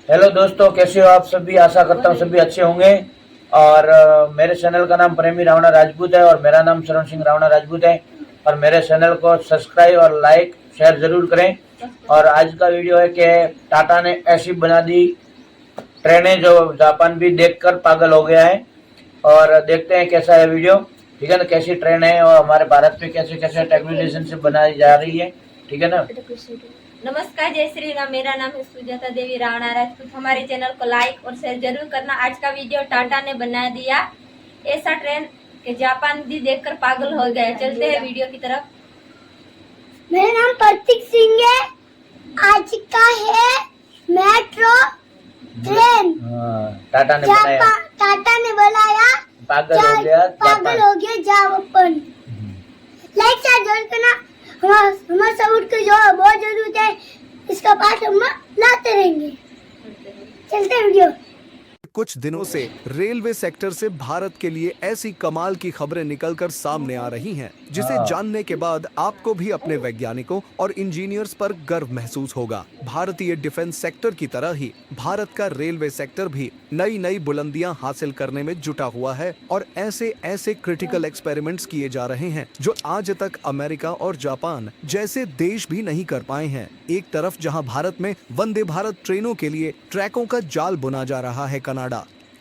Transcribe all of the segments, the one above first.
Hello दोस्तों, कैसे हो आप सभी। आशा करता हूँ सभी अच्छे होंगे। और मेरे चैनल का नाम प्रेमी रावणा राजपूत है और मेरा नाम शरण सिंह रावणा राजपूत है। और मेरे चैनल को सब्सक्राइब और लाइक शेयर जरूर करें। और आज का वीडियो है कि टाटा ने ऐसी बना दी ट्रेनें जो जापान भी देखकर पागल हो गया है। और देखते हैं कैसा है वीडियो। ठीक है ना, कैसी ट्रेन है और हमारे भारत में कैसे कैसे टेक्नोलॉजी से बनाई जा रही है। ठीक है ना। नमस्कार, जय श्री राम। मेरा नाम है सुजाता देवी रावणा राजपूत। हमारे चैनल को लाइक और शेयर जरूर करना। आज का वीडियो टाटा ने बना दिया ऐसा ट्रेन कि जापान भी देखकर पागल हो गए। चलते हैं वीडियो की तरफ। मेरा नाम प्रतीक सिंह है। आज का है मेट्रो ट्रेन। टाटा ने बनाया, टाटा ने बनाया, पागल हो गया जापान। लाइक शेयर जरूर करना। हमारे सबूत की जो बहुत जरूरत है, इसका पार्ट हम लाते रहेंगे। चलते हैं वीडियो। कुछ दिनों से रेलवे सेक्टर से भारत के लिए ऐसी कमाल की खबरें निकलकर सामने आ रही हैं, जिसे जानने के बाद आपको भी अपने वैज्ञानिकों और इंजीनियर्स पर गर्व महसूस होगा। भारतीय डिफेंस सेक्टर की तरह ही भारत का रेलवे सेक्टर भी नई नई बुलंदियां हासिल करने में जुटा हुआ है और ऐसे ऐसे क्रिटिकल एक्सपेरिमेंट्स किए जा रहे हैं जो आज तक अमेरिका और जापान जैसे देश भी नहीं कर पाए हैं। एक तरफ जहां भारत में वंदे भारत ट्रेनों के लिए ट्रैकों का जाल बुना जा रहा है, कनाडा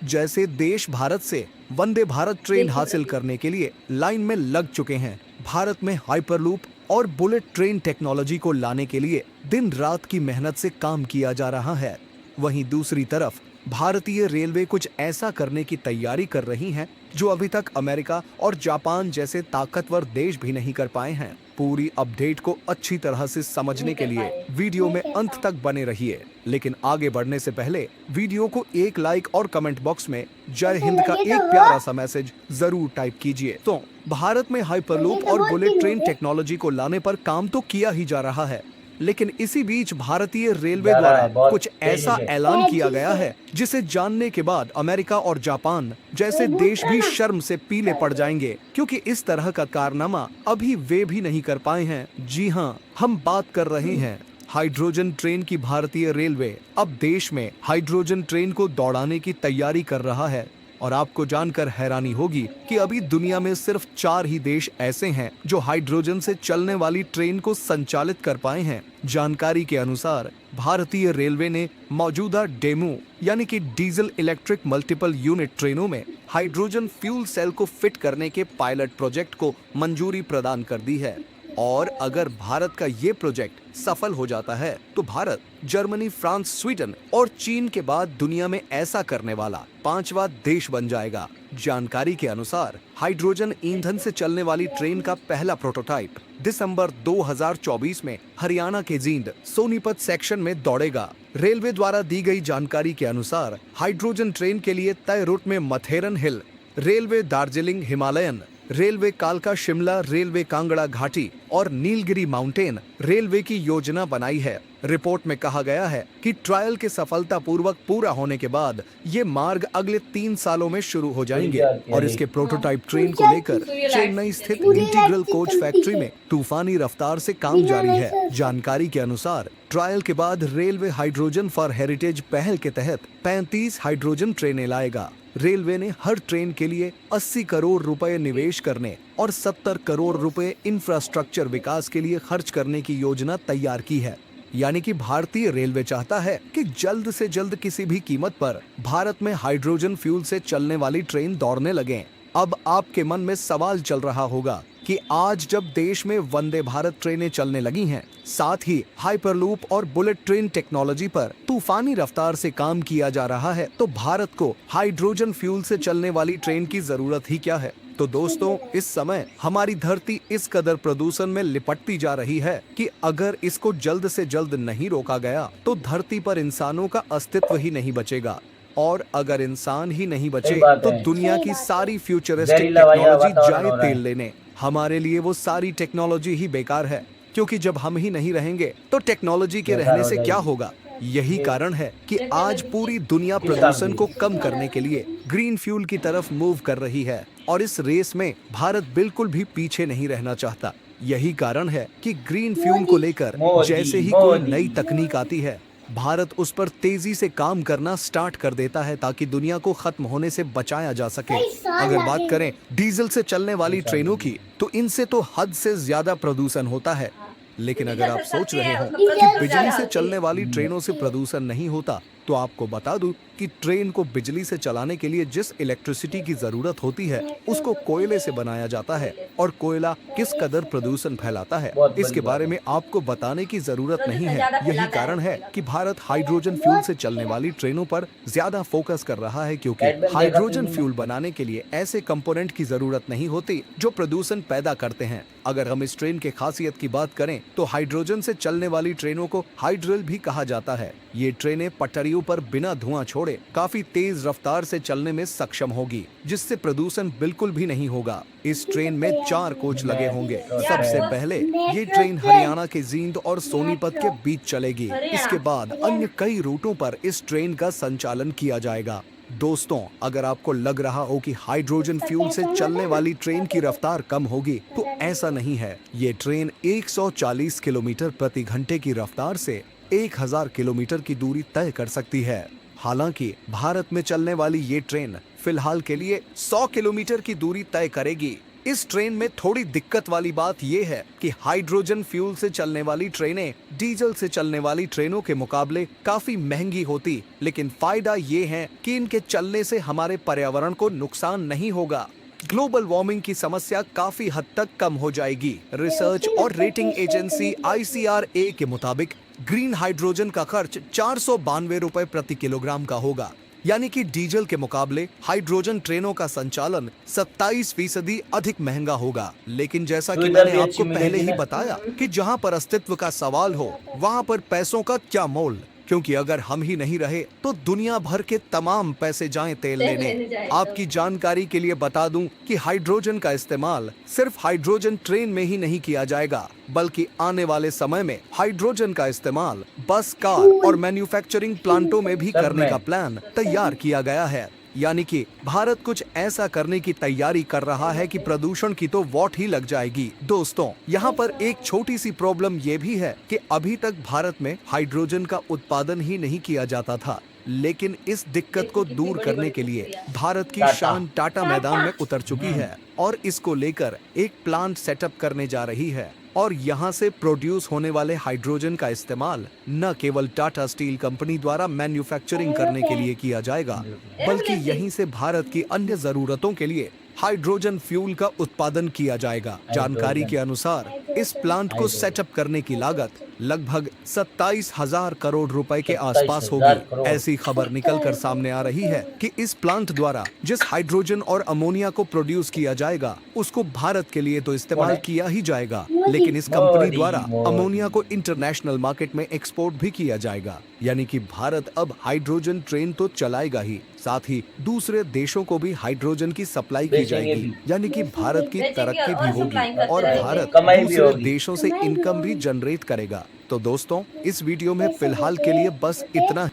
जैसे देश भारत से वंदे भारत ट्रेन हासिल करने के लिए लाइन में लग चुके हैं। भारत में हाइपरलूप और बुलेट ट्रेन टेक्नोलॉजी को लाने के लिए दिन रात की मेहनत से काम किया जा रहा है। वहीं दूसरी तरफ भारतीय रेलवे कुछ ऐसा करने की तैयारी कर रही है जो अभी तक अमेरिका और जापान जैसे ताकतवर देश भी नहीं कर पाए हैं। पूरी अपडेट को अच्छी तरह से समझने के लिए वीडियो में अंत तक बने रहिए। लेकिन आगे बढ़ने से पहले वीडियो को एक लाइक और कमेंट बॉक्स में जय हिंद का एक प्यारा सा मैसेज जरूर टाइप कीजिए। तो भारत में हाइपरलूप और बुलेट ट्रेन टेक्नोलॉजी को लाने पर काम तो किया ही जा रहा है, लेकिन इसी बीच भारतीय रेलवे द्वारा कुछ ऐसा ऐलान किया गया है जिसे जानने के बाद अमेरिका और जापान जैसे देश भी शर्म से पीले पड़ जाएंगे, क्योंकि इस तरह का कारनामा अभी वे भी नहीं कर पाए हैं। जी हाँ, हम बात कर रहे हैं हाइड्रोजन ट्रेन की। भारतीय रेलवे अब देश में हाइड्रोजन ट्रेन को दौड़ाने की तैयारी कर रहा है और आपको जानकर हैरानी होगी कि अभी दुनिया में सिर्फ 4 ही देश ऐसे हैं जो हाइड्रोजन से चलने वाली ट्रेन को संचालित कर पाए हैं। जानकारी के अनुसार भारतीय रेलवे ने मौजूदा डेमू यानी कि डीजल इलेक्ट्रिक मल्टीपल यूनिट ट्रेनों में हाइड्रोजन फ्यूल सेल को फिट करने के पायलट प्रोजेक्ट को मंजूरी प्रदान कर दी है। और अगर भारत का ये प्रोजेक्ट सफल हो जाता है तो भारत जर्मनी, फ्रांस, स्वीडन और चीन के बाद दुनिया में ऐसा करने वाला 5वां देश बन जाएगा। जानकारी के अनुसार हाइड्रोजन ईंधन से चलने वाली ट्रेन का पहला प्रोटोटाइप दिसंबर 2024 में हरियाणा के जींद सोनीपत सेक्शन में दौड़ेगा। रेलवे द्वारा दी गई जानकारी के अनुसार हाइड्रोजन ट्रेन के लिए तय रूट में मथेरन हिल, रेलवे दार्जिलिंग हिमालयन, रेलवे कालका शिमला, रेलवे कांगड़ा घाटी और नीलगिरी माउंटेन रेलवे की योजना बनाई है। रिपोर्ट में कहा गया है कि ट्रायल के सफलतापूर्वक पूरा होने के बाद ये मार्ग अगले 3 सालों में शुरू हो जाएंगे और इसके प्रोटोटाइप ट्रेन को लेकर चेन्नई स्थित इंटीग्रल कोच फैक्ट्री में तूफानी रफ्तार से काम जारी है। जानकारी के अनुसार ट्रायल के बाद रेलवे हाइड्रोजन फॉर हेरिटेज पहल के तहत 35 हाइड्रोजन ट्रेनें लाएगा। रेलवे ने हर ट्रेन के लिए 80 करोड़ रुपए निवेश करने और 70 करोड़ रुपए इंफ्रास्ट्रक्चर विकास के लिए खर्च करने की योजना तैयार की है। यानी कि भारतीय रेलवे चाहता है कि जल्द से जल्द किसी भी कीमत पर भारत में हाइड्रोजन फ्यूल से चलने वाली ट्रेन दौड़ने लगें। अब आपके मन में सवाल चल रहा होगा कि आज जब देश में वंदे भारत ट्रेनें चलने लगी हैं, साथ ही हाइपरलूप और बुलेट ट्रेन टेक्नोलॉजी पर तूफानी रफ्तार से काम किया जा रहा है, तो भारत को हाइड्रोजन फ्यूल से चलने वाली ट्रेन की जरूरत ही क्या है। तो दोस्तों, इस समय हमारी धरती इस कदर प्रदूषण में लिपटती जा रही है कि अगर इसको जल्द से जल्द नहीं रोका गया तो धरती पर इंसानों का अस्तित्व ही नहीं बचेगा। और अगर इंसान ही नहीं बचे तो दुनिया की सारी फ्यूचरिस्टिक टेक्नोलॉजी जाए तेल लेने। हमारे लिए वो सारी टेक्नोलॉजी ही बेकार है, क्योंकि जब हम ही नहीं रहेंगे तो टेक्नोलॉजी के रहने से क्या होगा। यही कारण है कि आज पूरी दुनिया प्रदूषण को कम करने के लिए ग्रीन फ्यूल की तरफ मूव कर रही है और इस रेस में भारत बिल्कुल भी पीछे नहीं रहना चाहता। यही कारण है कि ग्रीन फ्यूल को लेकर जैसे ही कोई नई तकनीक आती है, भारत उस पर तेजी से काम करना स्टार्ट कर देता है ताकि दुनिया को खत्म होने से बचाया जा सके। अगर बात करें डीजल से चलने वाली ट्रेनों की, तो इनसे तो हद से ज्यादा प्रदूषण होता है। लेकिन अगर आप सोच रहे हो कि बिजली से चलने वाली ट्रेनों से प्रदूषण नहीं होता, तो आपको बता दूं कि ट्रेन को बिजली से चलाने के लिए जिस इलेक्ट्रिसिटी की जरूरत होती है उसको कोयले से बनाया जाता है, और कोयला किस कदर प्रदूषण फैलाता है इसके बारे में आपको बताने की जरूरत नहीं है। यही कारण है कि भारत हाइड्रोजन फ्यूल से चलने वाली ट्रेनों पर ज्यादा फोकस कर रहा है, क्योंकि हाइड्रोजन फ्यूल बनाने के लिए ऐसे कंपोनेंट की जरूरत नहीं होती जो प्रदूषण पैदा करते हैं। अगर हम इस ट्रेन के खासियत की बात करें तो हाइड्रोजन से चलने वाली ट्रेनों को हाइड्रल भी कहा जाता है। ये ट्रेनें पटरियों पर बिना धुआं छोड़े काफी तेज रफ्तार से चलने में सक्षम होगी, जिससे प्रदूषण बिल्कुल भी नहीं होगा। इस ट्रेन में 4 कोच लगे होंगे। सबसे पहले ये ट्रेन हरियाणा के जींद और सोनीपत के बीच चलेगी। इसके बाद अन्य कई रूटों पर इस ट्रेन का संचालन किया जाएगा। दोस्तों, अगर आपको लग रहा हो कि हाइड्रोजन फ्यूल से चलने वाली ट्रेन की रफ्तार कम होगी, तो ऐसा नहीं है। ये ट्रेन 140 किलोमीटर प्रति घंटे की रफ्तार से 1000 किलोमीटर की दूरी तय कर सकती है। हालांकि भारत में चलने वाली ये ट्रेन फिलहाल के लिए 100 किलोमीटर की दूरी तय करेगी। इस ट्रेन में थोड़ी दिक्कत वाली बात यह है कि हाइड्रोजन फ्यूल से चलने वाली ट्रेनें डीजल से चलने वाली ट्रेनों के मुकाबले काफी महंगी होती, लेकिन फायदा ये है कि इनके चलने से हमारे पर्यावरण को नुकसान नहीं होगा। ग्लोबल वार्मिंग की समस्या काफी हद तक कम हो जाएगी। रिसर्च और रेटिंग एजेंसी ICRA के मुताबिक ग्रीन हाइड्रोजन का खर्च 492 रुपए प्रति किलोग्राम का होगा, यानी कि डीजल के मुकाबले हाइड्रोजन ट्रेनों का संचालन 27% अधिक महंगा होगा। लेकिन जैसा कि मैंने आपको पहले ही बताया कि जहां पर अस्तित्व का सवाल हो, वहां पर पैसों का क्या मोल, क्योंकि अगर हम ही नहीं रहे तो दुनिया भर के तमाम पैसे जाएं तेल लेने। आपकी जानकारी के लिए बता दूं कि हाइड्रोजन का इस्तेमाल सिर्फ हाइड्रोजन ट्रेन में ही नहीं किया जाएगा, बल्कि आने वाले समय में हाइड्रोजन का इस्तेमाल बस, कार और मैन्युफैक्चरिंग प्लांटों में भी करने का प्लान तैयार किया गया है। यानी कि भारत कुछ ऐसा करने की तैयारी कर रहा है कि प्रदूषण की तो वॉट ही लग जाएगी। दोस्तों, यहाँ पर एक छोटी सी प्रॉब्लम ये भी है कि अभी तक भारत में हाइड्रोजन का उत्पादन ही नहीं किया जाता था, लेकिन इस दिक्कत को दूर करने के लिए भारत की शान टाटा मैदान में उतर चुकी है और इसको लेकर एक प्लांट सेटअप करने जा रही है। और यहाँ से प्रोड्यूस होने वाले हाइड्रोजन का इस्तेमाल न केवल टाटा स्टील कंपनी द्वारा मैन्युफैक्चरिंग करने के लिए किया जाएगा, बल्कि यहीं से भारत की अन्य जरूरतों के लिए हाइड्रोजन फ्यूल का उत्पादन किया जाएगा। जानकारी के अनुसार इस प्लांट को सेटअप करने की लागत लगभग 27,000 करोड़ रुपए के आसपास होगी। ऐसी खबर निकलकर सामने आ रही है कि इस प्लांट द्वारा जिस हाइड्रोजन और अमोनिया को प्रोड्यूस किया जाएगा, उसको भारत के लिए तो इस्तेमाल किया ही जाएगा, लेकिन इस कंपनी द्वारा अमोनिया को इंटरनेशनल मार्केट में एक्सपोर्ट भी किया जाएगा। यानी कि भारत अब हाइड्रोजन ट्रेन तो चलाएगा ही, साथ ही दूसरे देशों को भी हाइड्रोजन की सप्लाई की जाएगी। यानी कि भारत की तरक्की भी होगी और भारत दूसरे देशों से इनकम भी जनरेट करेगा। तो दोस्तों, इस वीडियो में फिलहाल के लिए बस इतना।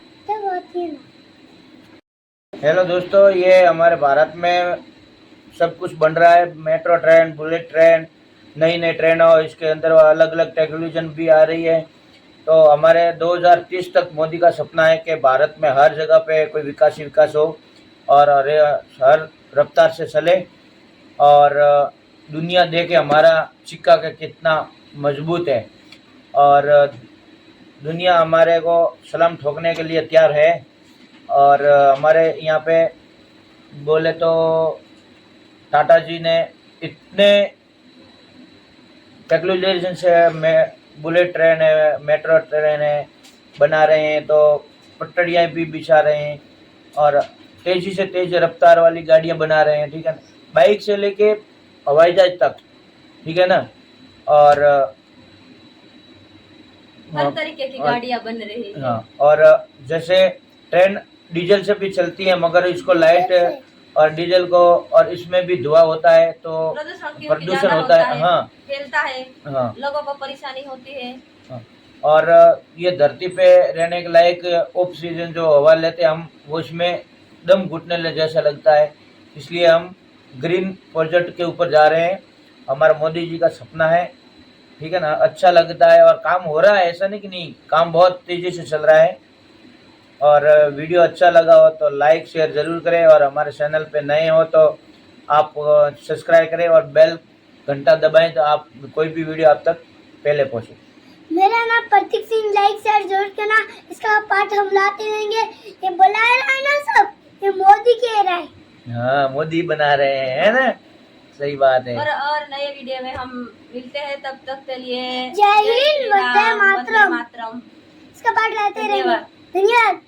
हेलो दोस्तों, ये हमारे भारत में सब कुछ बन रहा है। मेट्रो ट्रेन, बुलेट ट्रेन, नई नई ट्रेनों, इसके अंदर अलग अलग टेक्नोलॉजी भी आ रही है। तो हमारे 2030 तक मोदी का सपना है कि भारत में हर जगह पे कोई विकास ही विकास हो और हर रफ्तार से चले और दुनिया देखे हमारा सिक्का का कितना मजबूत है और दुनिया हमारे को सलाम ठोकने के लिए तैयार है। और हमारे यहाँ पे बोले तो टाटा जी ने इतने टेक्नोलॉजी से बुलेट ट्रेन है, मेट्रो ट्रेन है बना रहे हैं, तो पटरियाँ भी बिछा रहे हैं और तेज़ी से तेज़ रफ्तार वाली गाड़ियाँ बना रहे हैं, ठीक है ना, बाइक से लेके हवाई जहाज तक, ठीक है ना। और हर तरीके की गाड़ियाँ बन रही है। हाँ, और जैसे ट्रेन डीजल से भी चलती है, मगर इसको लाइट और डीजल को, और इसमें भी धुआं होता है तो प्रदूषण होता है, हाँ, फैलता है, हाँ, लोगों को परेशानी होती है। हाँ। और ये धरती पे रहने के लायक ऑक्सीजन जो हवा लेते हैं हम, वो इसमें दम घुटने ले जैसा लगता है। इसलिए हम ग्रीन प्रोजेक्ट के ऊपर जा रहे हैं। हमारा मोदी जी का सपना है, ठीक है ना, अच्छा लगता है और काम हो रहा है, ऐसा नहीं कि नहीं, काम बहुत तेजी से चल रहा है। और वीडियो अच्छा लगा हो तो लाइक शेयर ज़रूर करें, और हमारे चैनल पे नए हो तो आप सब्सक्राइब करें और बेल घंटा दबाएं तो आप कोई भी वीडियो आप तक पहले पहुंचे। मेरा नाम प्रतीक सिंह, लाइक शेयर जरूर करना, इसका पाठ हम लाते रहेंगे। ये बुला रहा है ना सब, ये मोदी कह रहा है। हाँ, मोदी बना रहे हैं, है ना, सही बात है। और नए वीडियो में हम मिलते हैं, तब तक के लिए जय हिंद, वंदे वंदे मातरम। मातरम। इसका पाठ लाते रहेंगे। धन्यवाद। धन्यवाद।